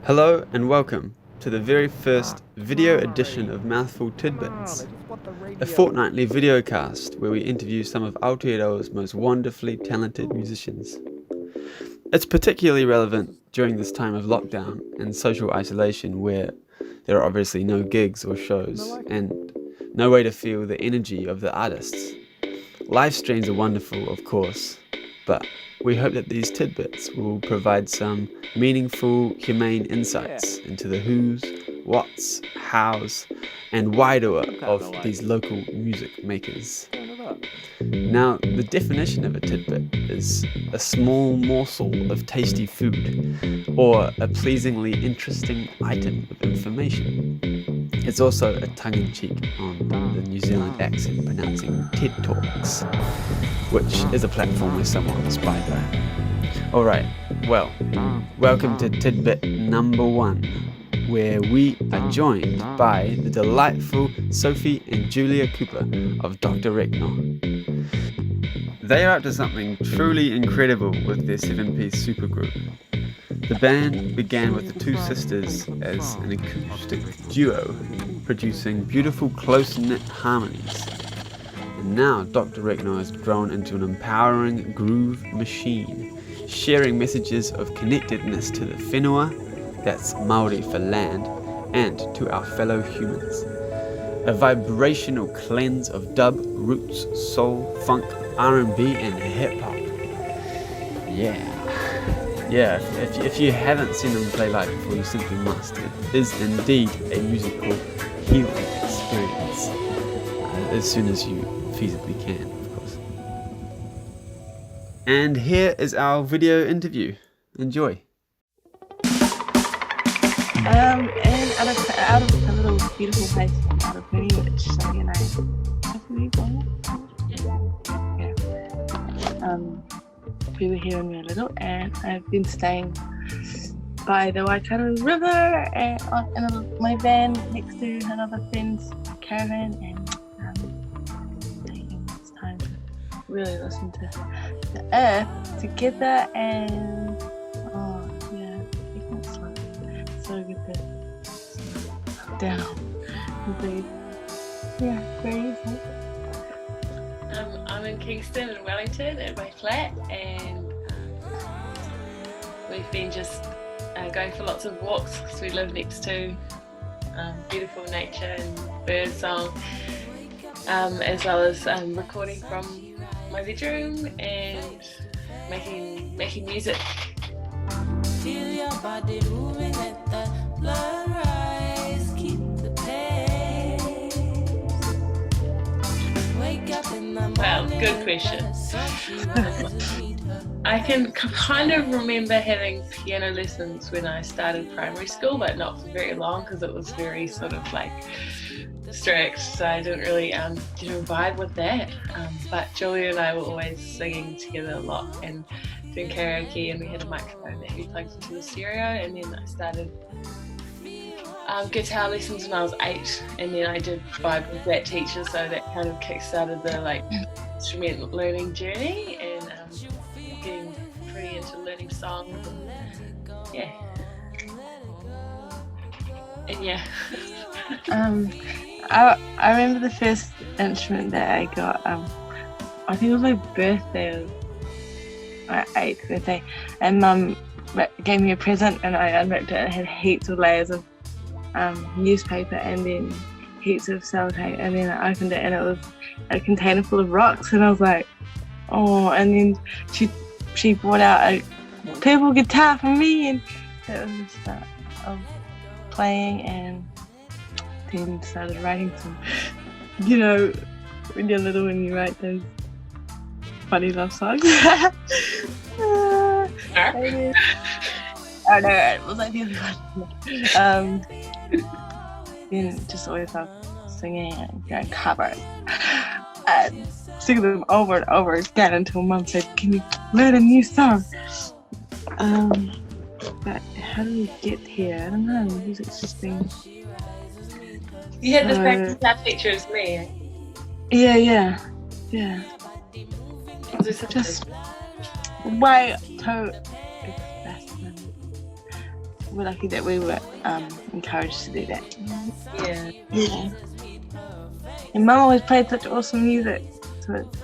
Hello and welcome to the very first video edition of Mouthful Tidbits, a fortnightly videocast where we interview some of Aotearoa's most wonderfully talented musicians. It's particularly relevant during this time of lockdown and social isolation where there are obviously no gigs or shows and no way to feel the energy of the artists. Live streams are wonderful, of course, but we hope that these tidbits will provide some meaningful, humane insights into the who's, what's, how's, and why-doer of these local music makers. Now, the definition of a tidbit is a small morsel of tasty food, or a pleasingly interesting item of information. It's also a tongue-in-cheek on the New Zealand accent pronouncing TED Talks, which is a platform we're somewhat inspired by. Alright, well, welcome to Tidbit number 1, where we are joined by the delightful Sophie and Julia Cooper of Dr. Reknaw. They are up to something truly incredible with their 7-piece supergroup. The band began with the two sisters as an acoustic duo, producing beautiful close-knit harmonies. And now Dr. Reknaw has grown into an empowering groove machine, sharing messages of connectedness to the whenua, that's Māori for land, and to our fellow humans. A vibrational cleanse of dub, roots, soul, funk, R&B, and hip-hop. Yeah, if you haven't seen them play live before, you simply must. It is indeed a musical healing experience, as soon as you feasibly can, of course. And here is our video interview. Enjoy. And out of a little beautiful place out of Mooney, which Sophie and I have moved on. Yeah. We were here when we were little, and I've been staying by the Waikato River and in my van next to another friend's caravan, and taking this time to really listen to the earth together. And it's so good to slow down and breathe. Yeah, very easy. I'm in Kingston and Wellington at my flat, and we've been just going for lots of walks because we live next to beautiful nature and bird song, as well as recording from my bedroom and making music. Feel your body moving at the blood rise, keep the pace. Wake up in the morning. Well, good question. I can kind of remember having piano lessons when I started primary school, but not for very long because it was very sort of like strict, so I didn't really vibe with that. But Julia and I were always singing together a lot and doing karaoke, and we had a microphone that we plugged into the stereo, and then I started guitar lessons when I was 8, and then I did vibe with that teacher, so that kind of kick-started the instrument learning journey, and getting pretty into learning songs, I remember the first instrument that I got, I think it was my birthday, my 8th birthday, and Mum gave me a present, and I unwrapped it, and it had heaps of layers of newspaper and then heaps of sellotape, and then I opened it and it was a container full of rocks, and I was like, oh, and then she brought out a purple guitar for me, and that was the start of playing, and then started writing some, when you're little and you write those funny love songs. Oh no, it was like the other one. Then just always loved singing and doing covers. And singing them over and over again until Mum said, "Can you learn a new song?" But how do we get here? I don't know. Music's just been. You had the same guitar teacher as me. Yeah. Just way too expensive. we're lucky that we were encouraged to do that. Yeah. And Mum always played such awesome music, so it's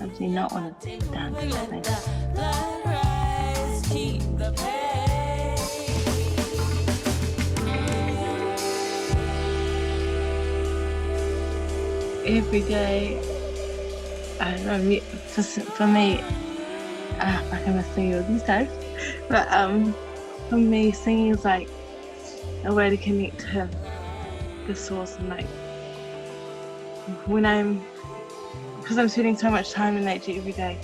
obviously not want to dance or something. Every day, I don't know, for me, I can must sing all these times, but for me, singing is like a way to connect to the source, and like because I'm spending so much time in nature every day,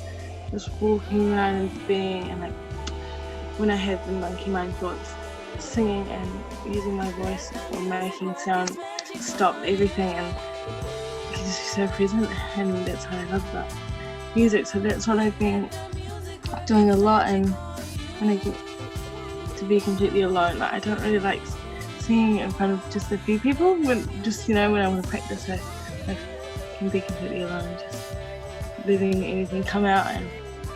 just walking around and being, and like when I have the monkey mind thoughts, singing and using my voice or making sound stop everything and just be so present, and that's what I love about music. So that's what I've been doing a lot, and when I get to be completely alone, like I don't really like singing in front of just a few people, when I want to practice it, I can be completely alone, just letting anything come out, and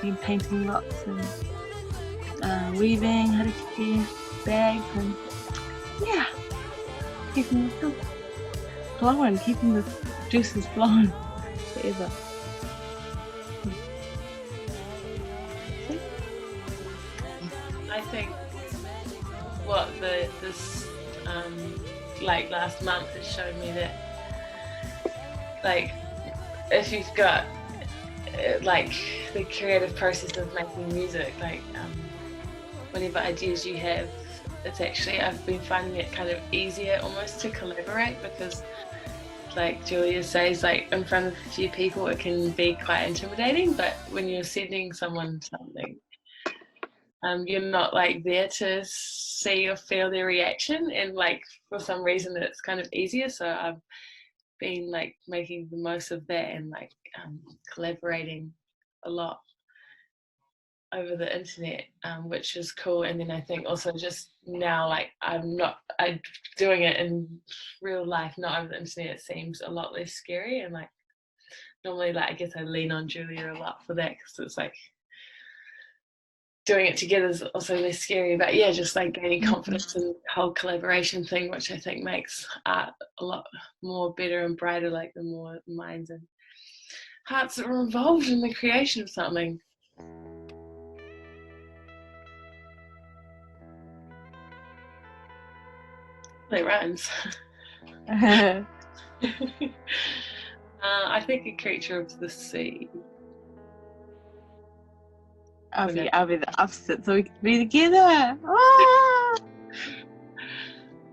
been painting lots and weaving, harakiri, bags, and yeah, keeping myself flowing, keeping the juices flowing forever. I think what this like last month has shown me that like if you've got like the creative process of making music, like whatever ideas you have, it's actually, I've been finding it kind of easier almost to collaborate, because like Julia says, like in front of a few people it can be quite intimidating, but when you're sending someone something, you're not like there to see or feel their reaction, and like for some reason it's kind of easier. So I've been like making the most of that, and like collaborating a lot over the internet, which is cool. And then I think also just now, like I'm doing it in real life, not over the internet, it seems a lot less scary. And like normally, like I guess I lean on Julia a lot for that, because it's like doing it together is also less scary. But yeah, just like gaining confidence in the whole collaboration thing, which I think makes art a lot more better and brighter, like the more minds and hearts that are involved in the creation of something. It rhymes. I think a creature of the sea. I'll be the opposite, so we can be together. Ah!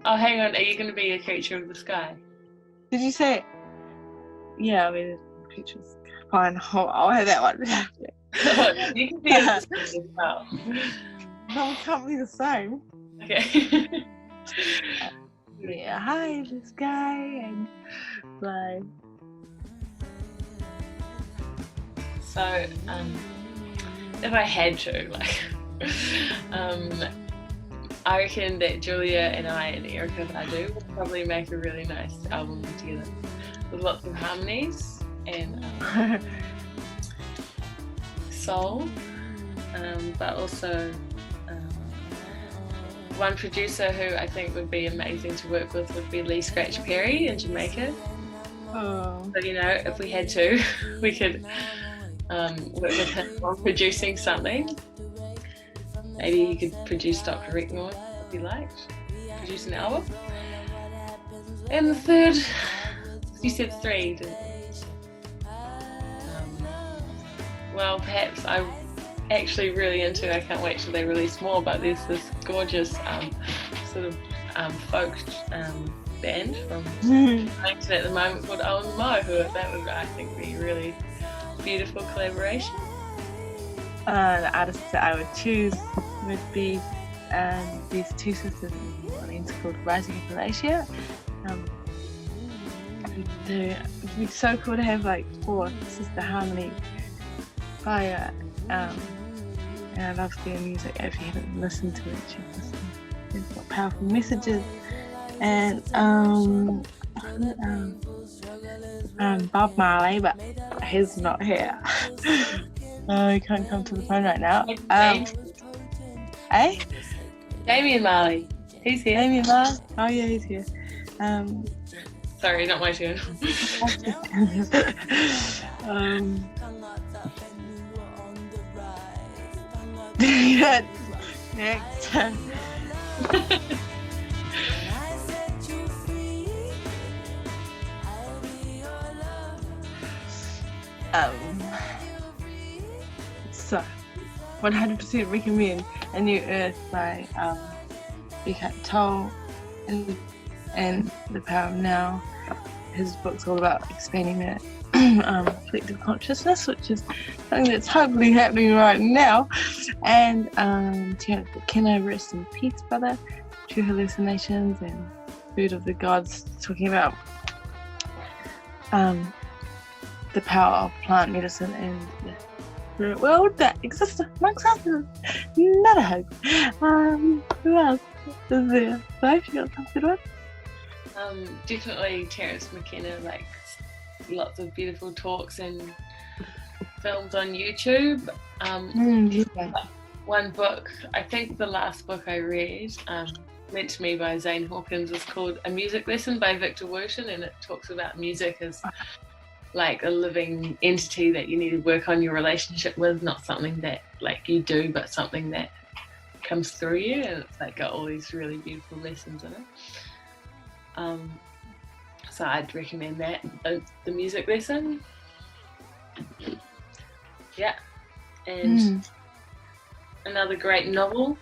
Oh, hang on. Are you going to be a creature of the sky? Did you say? Yeah, I'll be the creature of the sky. Fine, I'll have that one. You can be in the sea as well. No, we can't be the same. Okay. Yeah, hi, the sky, and fly. So, if I had to, like, I reckon that Julia and I and Erica Badu would probably make a really nice album together, with lots of harmonies and soul, but also one producer who I think would be amazing to work with would be Lee Scratch Perry in Jamaica. Oh. So, you know, if we had to, we could work with him on producing something. Maybe you could produce Dr. Reknaw if you liked, produce an album. And the third, you said 3, didn't you? Well, perhaps I'm actually really into, I can't wait till they release more, but there's this gorgeous sort of folk band from Wellington at the moment called Owen Mo, who that would, I think, be a really beautiful collaboration. The artists that I would choose would be these two sisters in New Orleans called Rising in Malaysia. It would be so cool to have like 4 sister harmony fire, and I love their music. If you haven't listened to it, you should listen. They've got powerful messages, and Bob Marley, but he's not here. He can't come to the phone right now. Eh? Damien Marley. He's here. Damien Marley. Oh yeah, he's here. Sorry, not my turn. Yeah, next. So 100% recommend A New Earth by Reknaw and The Power of Now. His book's all about expanding that collective consciousness, which is something that's hopefully happening right now. And Terence McKenna, rest in peace, brother. True Hallucinations and Food of the Gods, talking about the power of plant medicine and the spirit world that exists amongst us. Not a hope. Who else is there? Life, you got something to add? Definitely Terence McKenna, like lots of beautiful talks and films on YouTube. One book, I think the last book I read, lent to me by Zane Hawkins, is called A Music Lesson by Victor Wooten, and it talks about music as like a living entity that you need to work on your relationship with, not something that like you do, but something that comes through you, and it's like got all these really beautiful lessons in it. So I'd recommend that, The Music Lesson. Yeah. And another great novel,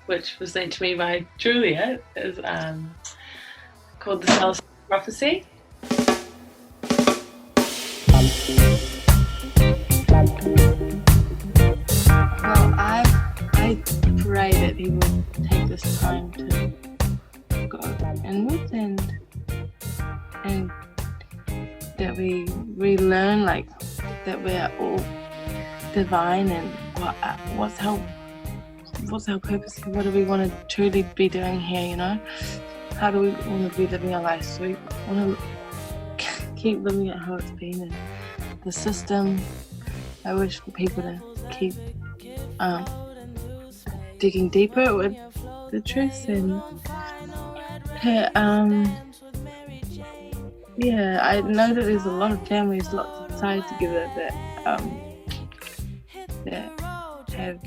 which was sent to me by Julia, is called The Celestial Prophecy. Well, I pray that people take this time to go inwards and that we relearn, like, that we're all divine, and what's our purpose, what do we want to truly be doing here, you know? How do we want to be living our lives? So we want to keep living it how it's been, and the system, I wish for people to keep digging deeper with the truth, and yeah, I know that there's a lot of families locked inside together that have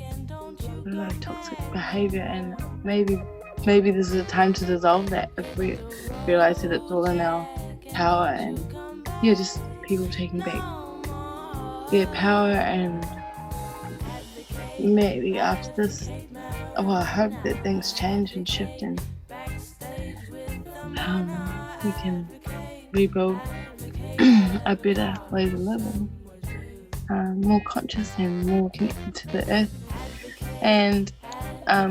toxic behaviour, and maybe this is a time to dissolve that if we realise that it's all in our power, and yeah, just people taking back their power, and maybe after this, well, I hope that things change and shift, and we can rebuild a better way of living, more conscious and more connected to the earth, and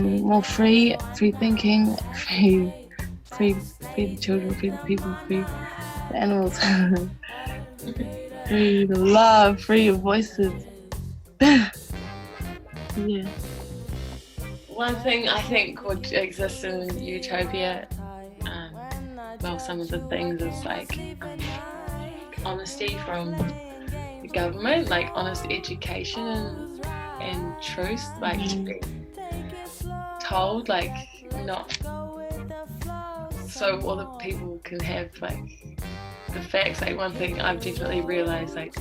more free thinking, free the children, free the people, free the animals, free the love, free your voices. Yeah. One thing I think would exist in utopia, well, some of the things is like honesty from the government, like honest education and truth, like to be told, like not so other people can have like the facts. Like one thing I've definitely realised, like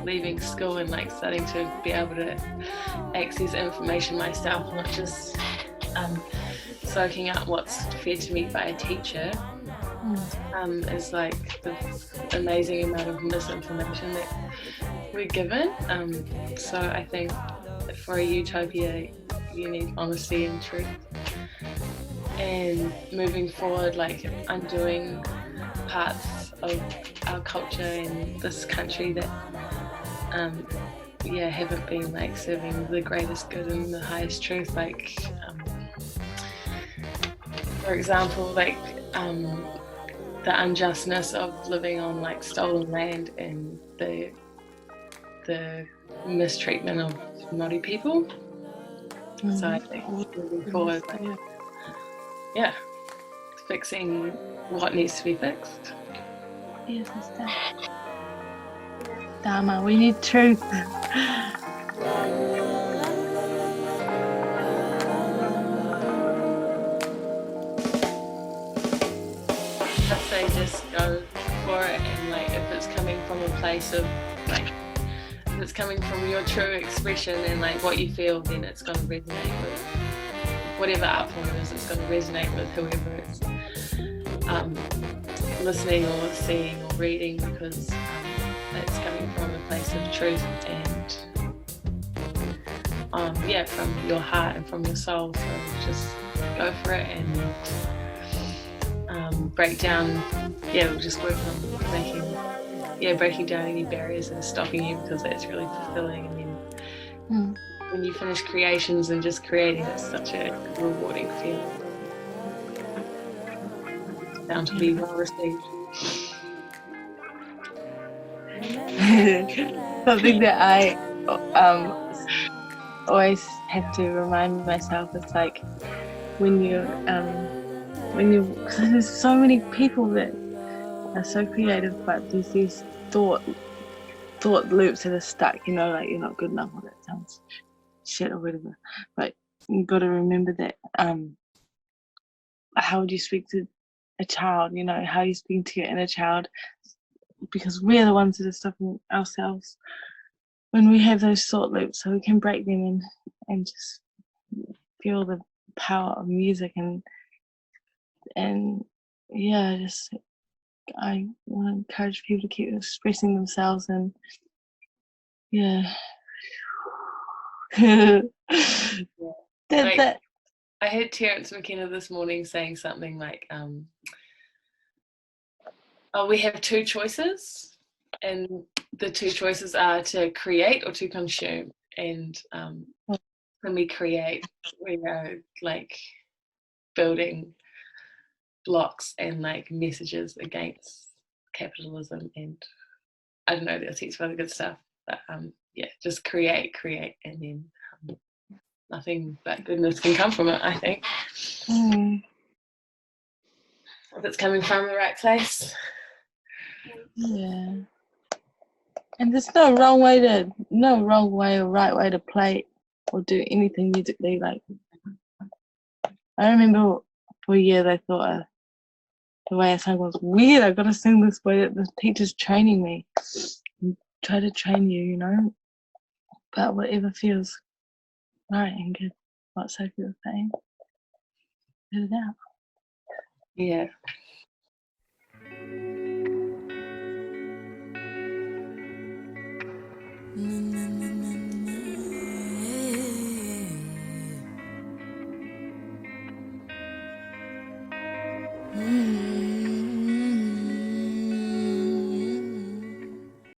leaving school and like starting to be able to access information myself, not just soaking up what's fed to me by a teacher, is like the amazing amount of misinformation that we're given. So I think for a utopia you need honesty and truth, and moving forward, like undoing parts of our culture in this country that haven't been like serving the greatest good and the highest truth, like for example, like the unjustness of living on like stolen land, and the mistreatment of Māori people. So I think moving forward, like, fixing what needs to be fixed. Yes, it's that. Dharma, we need truth. I say just go for it, and like if it's coming from a place of like, if it's coming from your true expression and like what you feel, then it's going to resonate with whatever art form it is. It's going to resonate with whoever it's listening or seeing or reading, because it's coming from a place of truth and yeah, from your heart and from your soul. So just go for it and break down. Yeah, we'll just work on breaking down any barriers that are stopping you, because that's really fulfilling. And then when you finish creations and just creating, it's such a rewarding feeling. Bound to be well received. Something that I always have to remind myself is like when because there's so many people that are so creative, but there's these thought loops that are stuck, like you're not good enough, or that sounds shit or whatever. But you got to remember that how would you speak to a child, how you speak to your inner child, because we're the ones that are stopping ourselves when we have those thought loops, so we can break them and just feel the power of music. And yeah, just I want to encourage people to keep expressing themselves. And yeah. That I heard Terence McKenna this morning saying something like, we have two choices, and the two choices are to create or to consume. And when we create, we are like building blocks and like messages against capitalism, and I don't know, there's heaps of other good stuff, but yeah, just create, and then nothing but goodness can come from it, I think. If it's coming from the right place. Yeah. And there's no wrong way or right way to play or do anything musically. Like, I remember for years I thought the way I sang was weird. I got to sing this way that the teacher's training me. Try to train you, But whatever feels right and good, what Sophie was saying, get it out. Yeah.